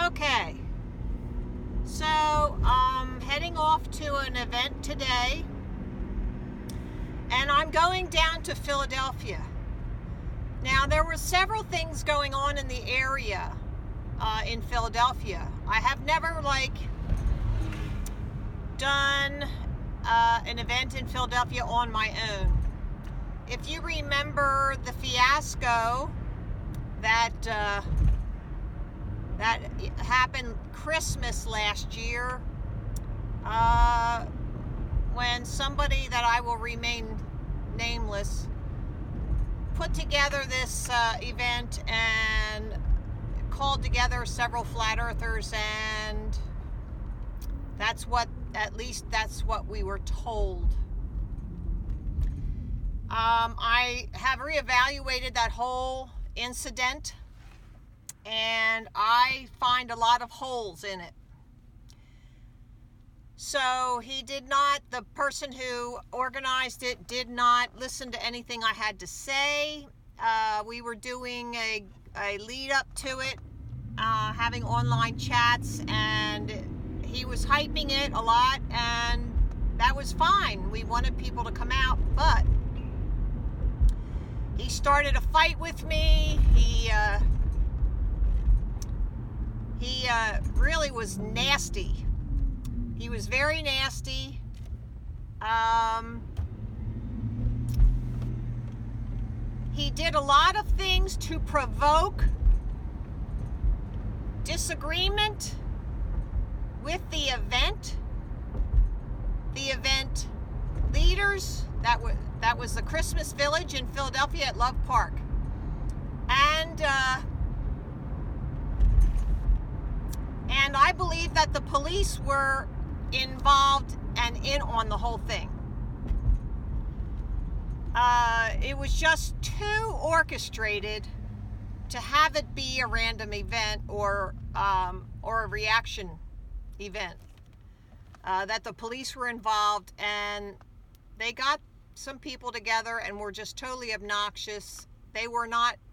Okay, so heading off to an event today, and I'm going down to Philadelphia. Now, there were several things going on in the area in Philadelphia. I have never done an event in Philadelphia on my own. If you remember the fiasco that happened Christmas last year, when somebody that I will remain nameless put together this event and called together several flat earthers, and at least that's what we were told. I have reevaluated that whole incident, and I find a lot of holes in it. So the person who organized it did not listen to anything I had to say. We were doing a lead up to it, having online chats, and he was hyping it a lot, and that was fine. We wanted people to come out, but he started a fight with me. He really was nasty. He was very nasty. He did a lot of things to provoke disagreement with the event leaders. That was the Christmas Village in Philadelphia at Love Park. And I believe that the police were involved and in on the whole thing. It was just too orchestrated to have it be a random event or a reaction event. That the police were involved, and they got some people together and were just totally obnoxious.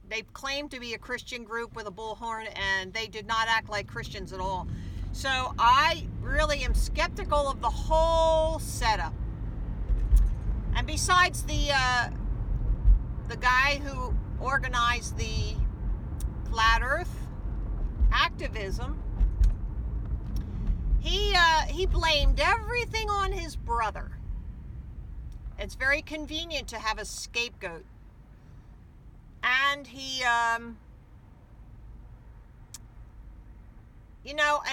They claimed to be a Christian group with a bullhorn, and they did not act like Christians at all. So I really am skeptical of the whole setup. And besides the guy who organized the flat earth activism, he blamed everything on his brother. It's very convenient to have a scapegoat. And he, and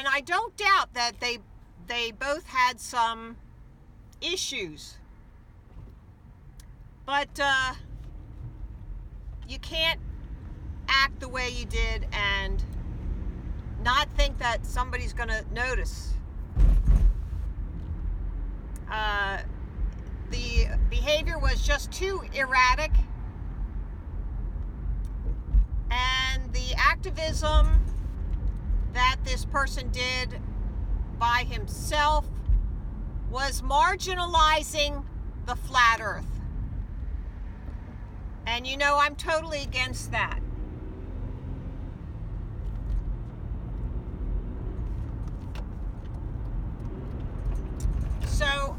I don't doubt that they both had some issues. But you can't act the way you did and not think that somebody's going to notice. The behavior was just too erratic, and the activism that this person did by himself was marginalizing the flat earth. And I'm totally against that. So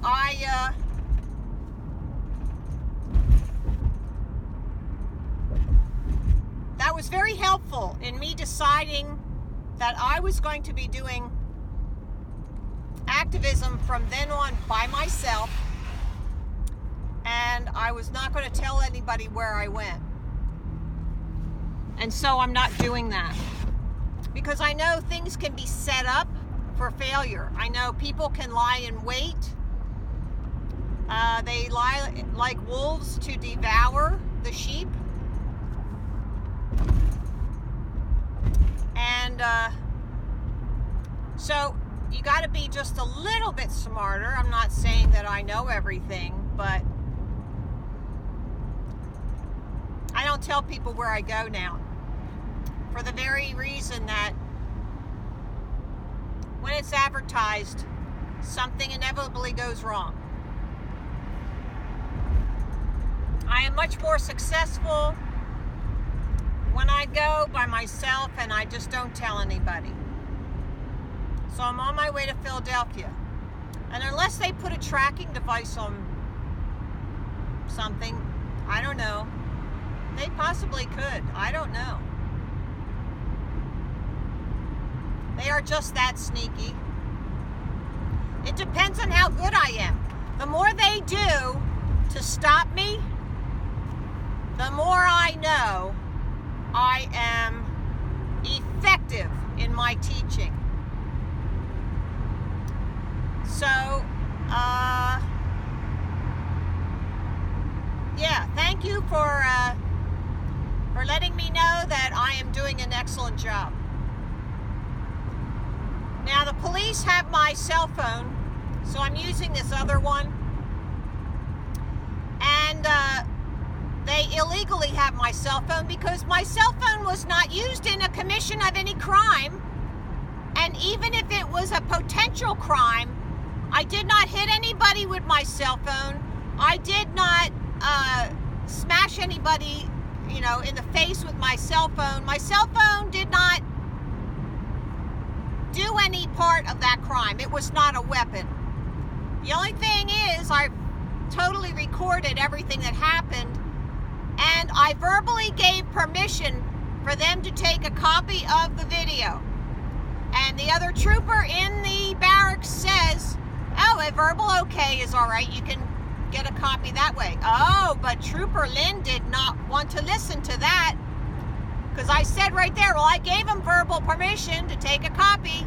that was very helpful in me deciding that I was going to be doing activism from then on by myself, and I was not going to tell anybody where I went. And so I'm not doing that, because I know things can be set up for failure. I know people can lie in wait. They lie like wolves to devour the sheep. And so you got to be just a little bit smarter. I'm not saying that I know everything, but I don't tell people where I go now, for the very reason that when it's advertised, something inevitably goes wrong. I am much more successful when I go by myself and I just don't tell anybody. So I'm on my way to Philadelphia. And unless they put a tracking device on something, I don't know. They possibly could. I don't know. They are just that sneaky. It depends on how good I am. The more they do to stop me, the more I know I am effective in my teaching. So, yeah, thank you for letting me know that I am doing an excellent job. Now, the police have my cell phone, so I'm using this other one. And they illegally have my cell phone because my cell phone was not used in a commission of any crime. And even if it was a potential crime, I did not hit anybody with my cell phone. I did not smash anybody, in the face with my cell phone. My cell phone did not do any part of that crime. It was not a weapon. The only thing is I totally recorded everything that happened, and I verbally gave permission for them to take a copy of the video. And the other trooper in the barracks says, oh, a verbal okay is all right. You can get a copy that way. Oh, but Trooper Lynn did not want to listen to that, because I said right there, well, I gave him verbal permission to take a copy.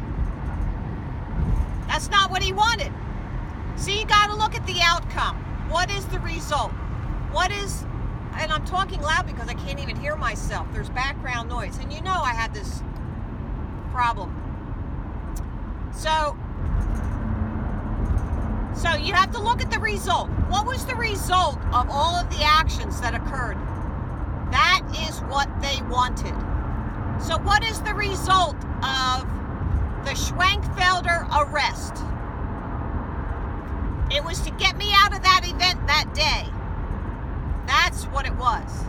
That's not what he wanted. See, you got to look at the outcome. What is the result? And I'm talking loud because I can't even hear myself. There's background noise. And I had this problem. So you have to look at the result. What was the result of all of the actions that occurred? That is what they wanted. So what is the result of the Schwenkfelder arrest? It was to get me out of that event that day. That's what it was.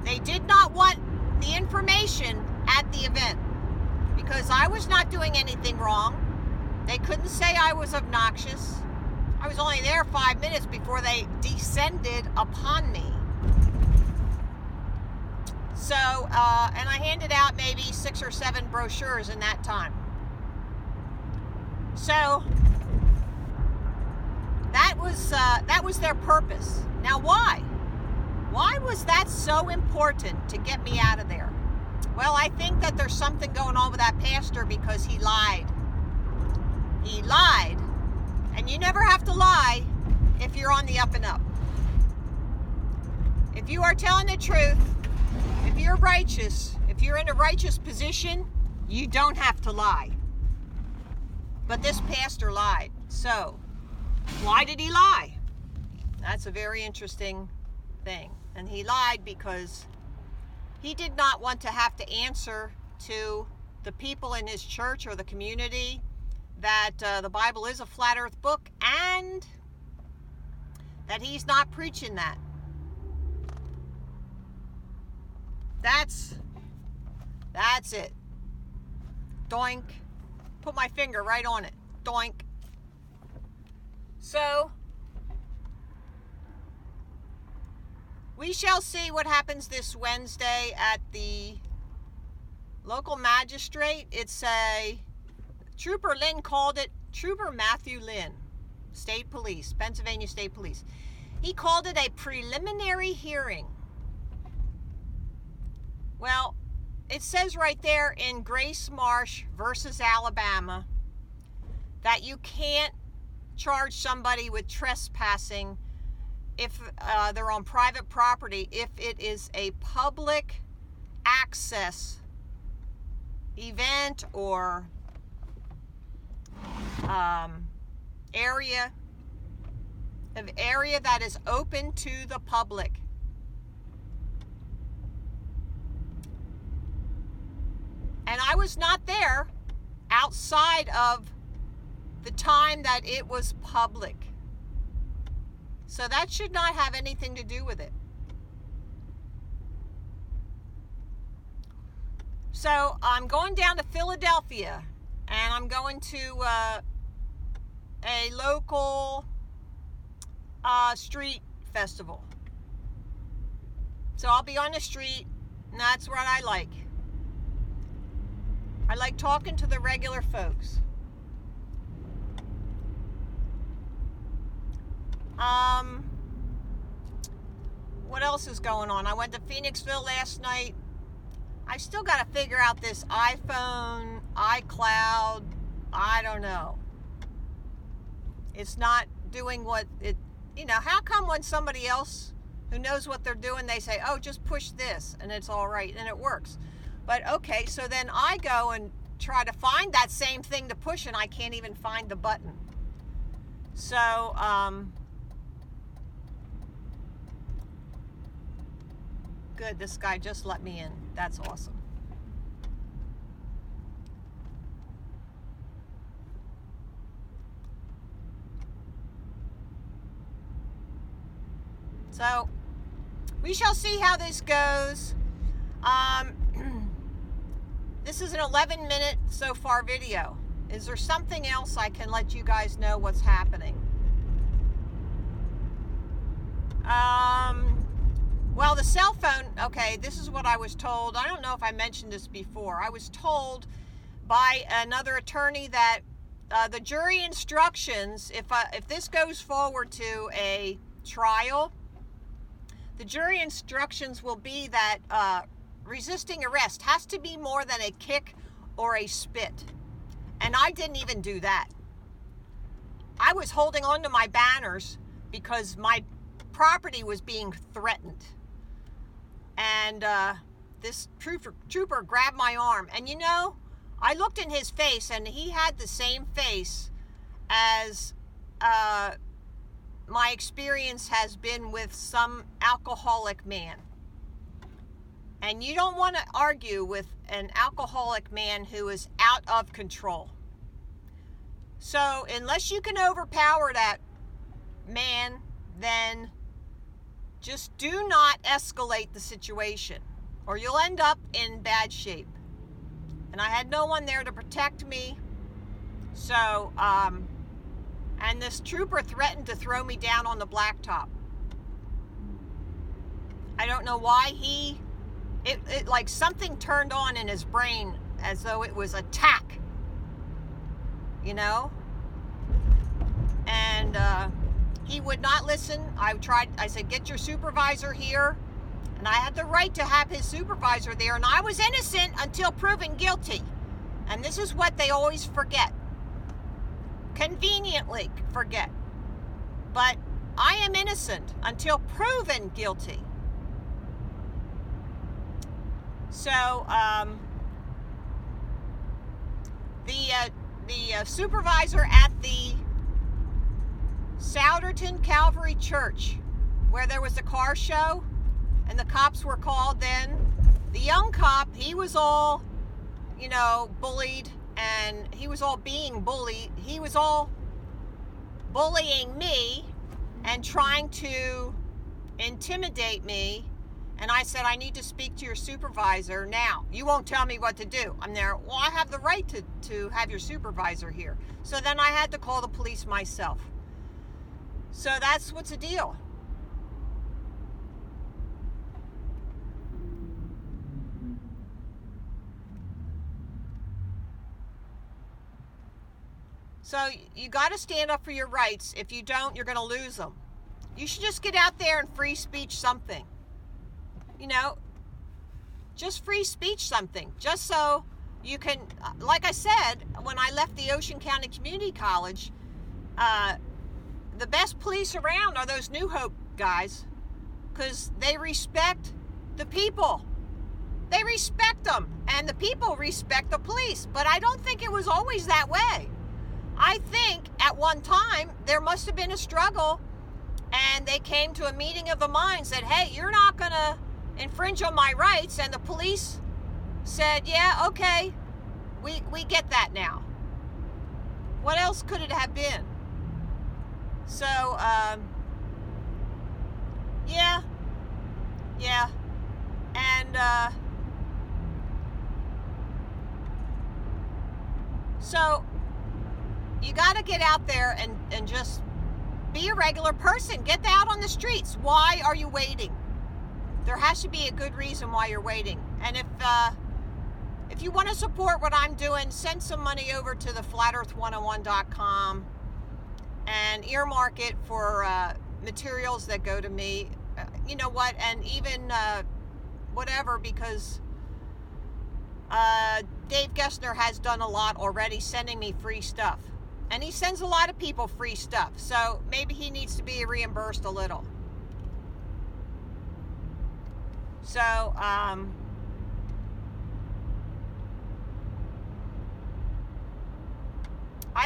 They did not want the information at the event because I was not doing anything wrong. They couldn't say I was obnoxious. I was only there 5 minutes before they descended upon me. So, and I handed out maybe 6 or 7 brochures in that time. So, that was their purpose. Now, why? Why was that so important to get me out of there? Well, I think that there's something going on with that pastor because he lied. He lied. And you never have to lie if you're on the up and up. If you are telling the truth, if you're righteous, if you're in a righteous position, you don't have to lie. But this pastor lied. So, why did he lie? That's a very interesting thing. And he lied because he did not want to have to answer to the people in his church or the community that the Bible is a flat earth book and that he's not preaching that. That's it. Doink. Put my finger right on it. Doink. So, we shall see what happens this Wednesday at the local magistrate. It's Trooper Lynn called it, Trooper Matthew Lynn, State Police, Pennsylvania State Police. He called it a preliminary hearing. Well, it says right there in Grace Marsh versus Alabama that you can't charge somebody with trespassing if they're on private property, if it is a public access event or area that is open to the public. And I was not there outside of the time that it was public. So that should not have anything to do with it. So I'm going down to Philadelphia, and I'm going to a local street festival. So I'll be on the street, and that's what I like. I like talking to the regular folks. What else is going on? I went to Phoenixville last night. I still got to figure out this iPhone, iCloud. I don't know. It's not doing what it, how come when somebody else who knows what they're doing, they say, oh, just push this and it's all right, and it works. But okay, so then I go and try to find that same thing to push, and I can't even find the button. So, good, this guy just let me in. That's awesome. So, we shall see how this goes. This is an 11-minute so far video. Is there something else I can let you guys know what's happening? Well, the cell phone, okay, this is what I was told. I don't know if I mentioned this before. I was told by another attorney that the jury instructions, if this goes forward to a trial, the jury instructions will be that resisting arrest has to be more than a kick or a spit. And I didn't even do that. I was holding on to my banners because my property was being threatened. And this trooper grabbed my arm. And I looked in his face, and he had the same face as my experience has been with some alcoholic man. And you don't want to argue with an alcoholic man who is out of control. So unless you can overpower that man, then just do not escalate the situation, or you'll end up in bad shape. And I had no one there to protect me. So, and this trooper threatened to throw me down on the blacktop. I don't know why it like something turned on in his brain as though it was attack, and he would not listen. I said, get your supervisor here, and I had the right to have his supervisor there, and I was innocent until proven guilty. And this is what they always forget, conveniently forget, but I am innocent until proven guilty. So, the supervisor at the Souderton Calvary Church, where there was a car show, and the cops were called then, the young cop, he was all, bullied, and he was all being bullied. He was all bullying me and trying to intimidate me. And I said, I need to speak to your supervisor now. You won't tell me what to do. I'm there. Well, I have the right to have your supervisor here. So then I had to call the police myself. So that's what's the deal. So you got to stand up for your rights. If you don't, you're going to lose them. You should just get out there and free speech something. Just free speech something, just so you can, like I said, when I left the Ocean County Community College, the best police around are those New Hope guys, because they respect the people. They respect them, and the people respect the police. But I don't think it was always that way. I think at one time there must have been a struggle, and they came to a meeting of the minds that, hey, you're not going to infringe on my rights, and the police said, yeah, okay, we get that now. What else could it have been? So, yeah, and So you got to get out there and just be a regular person. Get out on the streets. Why are you waiting? There has to be a good reason why you're waiting. And if you want to support what I'm doing, send some money over to the flatearth101.com and earmark it for materials that go to me. You know what? And even whatever, because Dave Gessner has done a lot already, sending me free stuff. And he sends a lot of people free stuff. So maybe he needs to be reimbursed a little. So, I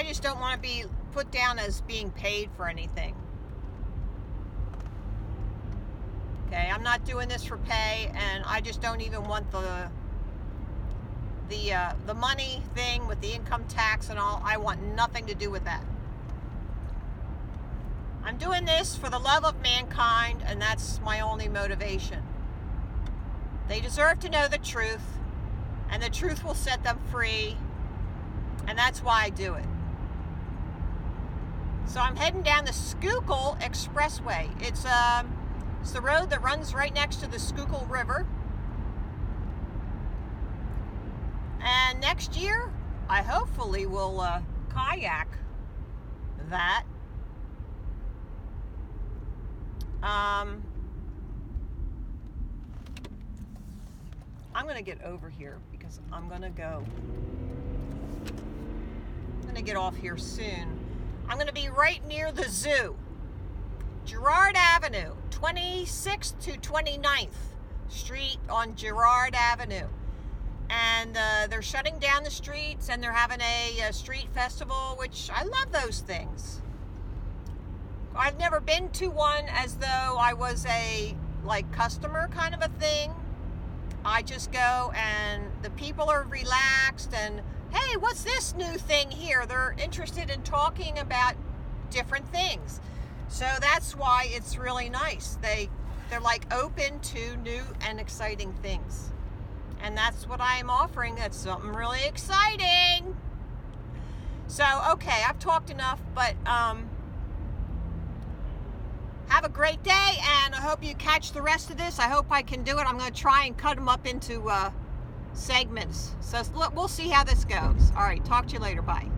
just don't want to be put down as being paid for anything. Okay, I'm not doing this for pay, and I just don't even want the money thing with the income tax and all. I want nothing to do with that. I'm doing this for the love of mankind, and that's my only motivation. They deserve to know the truth, and the truth will set them free, and that's why I do it. So I'm heading down the Schuylkill Expressway. It's the road that runs right next to the Schuylkill River. And next year, I hopefully will kayak that. I'm going to get over here because I'm going to get off here soon. I'm going to be right near the zoo. Girard Avenue, 26th to 29th Street on Girard Avenue. And they're shutting down the streets, and they're having a street festival, which I love those things. I've never been to one as though I was a customer kind of a thing. I just go, and the people are relaxed, and hey, what's this new thing here? They're interested in talking about different things. So that's why it's really nice. They're open to new and exciting things. And that's what I am offering. That's something really exciting. So, okay, I've talked enough, but have a great day, and I hope you catch the rest of this. I hope I can do it. I'm going to try and cut them up into segments. So we'll see how this goes. All right, talk to you later. Bye.